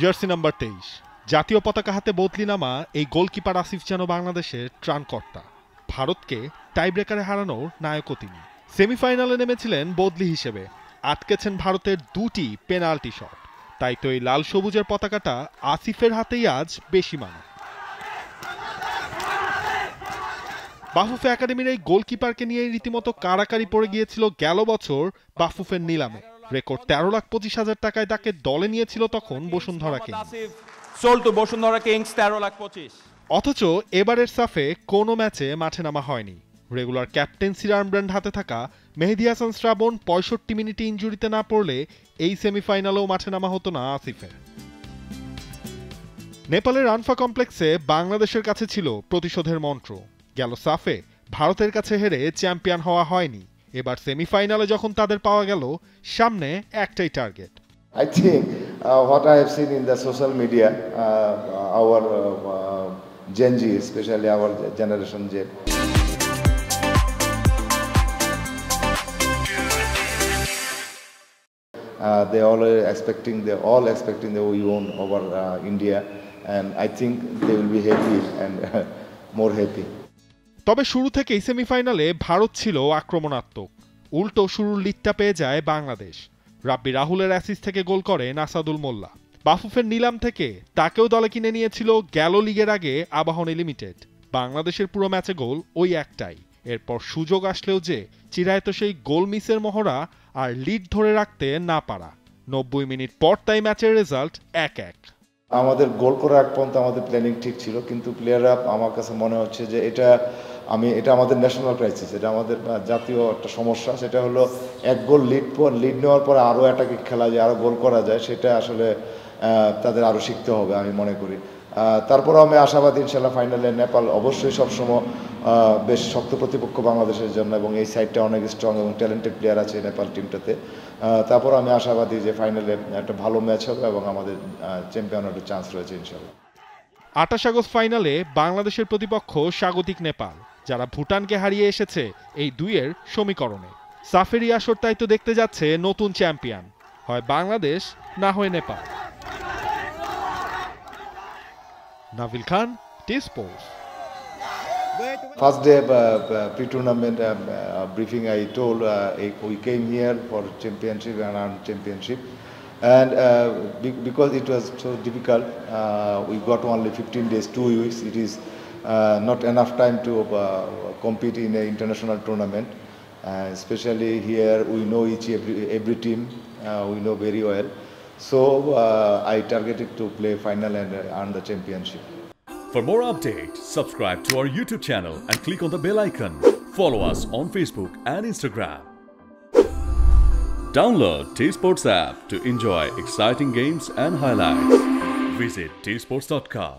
Jersey number 23। জাতীয় পতাকা হাতে বদলি নামা এই গোলকিপার আসিফ যেন বাংলাদেশের ত্রাণকর্তা। ভারতকে টাইব্রেকারে হারানোর নায়কও তিনি। সেমিফাইনালে নেমেছিলেন বদলি হিসেবে, আটকেছেন ভারতের দুটি পেনাল্টি শট। তাই তো এই লাল সবুজের পতাকাটা আসিফের হাতেই আজ বেশি মানা। বাফুফে একাডেমির এই গোলকিপারকে নিয়ে রীতিমতো কাড়াকাড়ি পড়ে গিয়েছিল গেল বছর বাফুফের নিলামে। রেকর্ড 13,25,000 টাকায় তাকে দলে নিয়েছিল তখন বসুন্ধরা কিংস। অথচ এবারের সাফে কোনো ম্যাচে মাঠে নামা হয়নি। রেগুলার ক্যাপ্টেন্সির আর্মব্যান্ড হাতে থাকা মেহেদী হাসান শ্রাবণ 65 মিনিটে ইনজুরিতে না পড়লে এই সেমিফাইনালেও মাঠে নামা হতো না আসিফের। নেপালের আনফা কমপ্লেক্সে বাংলাদেশের কাছে ছিল প্রতিশোধের মন্ত্র। গেল সাফে ভারতের কাছে হেরে চ্যাম্পিয়ন হওয়া হয়নি। এবার সেমিফাইনালে যখন তাদের পাওয়া গেল, সামনে একটাই target. I think what I have seen in the social media, our Gen Z, especially our generation Z, they all expecting that we won over India, and I think they will be happy and more happy. তবে শুরু থেকেই সেমিফাইনালে ভারত ছিল আক্রমণাত্মক। উল্টো শুরুর লিডটা পেয়ে যায় বাংলাদেশ। রাব্বি রাহুলের অ্যাসিস্ট থেকে গোল করেন আসাদুল মোল্লা। বাফুফের নিলাম থেকে তাকেও দলে কিনে নিয়েছিল গেল লিগের আগে আবাহনী লিমিটেড। বাংলাদেশের পুরো ম্যাচে গোল ওই একটাই। এরপর সুযোগ আসলেও যে চিরায়ত সেই গোল মিসের মহড়া আর লিড ধরে রাখতে না পারা। 90 মিনিট পর তাই ম্যাচের রেজাল্ট 1-1। আমাদের গোল করার আগ পর্যন্ত আমাদের প্ল্যানিং ঠিক ছিল, কিন্তু প্লেয়াররা আমার কাছে মনে হচ্ছে যে এটা আমাদের ন্যাশনাল ক্রাইসিস, এটা আমাদের জাতীয় একটা সমস্যা। সেটা হলো এক গোল লিড নেওয়ার পরে আরও অ্যাটাকিং খেলা যায়, আরও গোল করা যায়, সেটা আসলে তাদের আরও শিখতে হবে আমি মনে করি। তারপরেও আমি আশাবাদী ইনশাল্লাহ ফাইনালে নেপাল অবশ্যই সবসময় বেশ শক্ত প্রতিপক্ষ বাংলাদেশের জন্য, এবং এই সাইডটা অনেক স্ট্রং এবং ট্যালেন্টেড প্লেয়ার আছে নেপাল টিমটাতে। তারপর আমি আশাবাদী যে ফাইনালে একটা ভালো ম্যাচ হবে এবং আমাদের চ্যাম্পিয়নের চান্স রয়েছে ইনশাল্লাহ। 28 আগস্ট ফাইনালে বাংলাদেশের প্রতিপক্ষ স্বাগতিক নেপাল, যারা ভুটানকে হারিয়ে এসেছে এই দুইয়ের সমীকরণে। সাফেরি আসর তাই তো দেখতে যাচ্ছে নতুন চ্যাম্পিয়ন, হয় বাংলাদেশ না হয় Nepal. Neville Khan, টি-স্পোর্টস। First day pre-tournament briefing, I told we came here for championship and earn championship, and because it was so difficult, we got only 15 days, 2 weeks. It is not enough time to compete in an international tournament. Especially here, we know every team, we know very well. So I targeted to play final and earn the championship. For more updates, subscribe to our YouTube channel and click on the bell icon. Follow us on Facebook and Instagram. Download T-Sports app to enjoy exciting games and highlights. Visit tsports.com.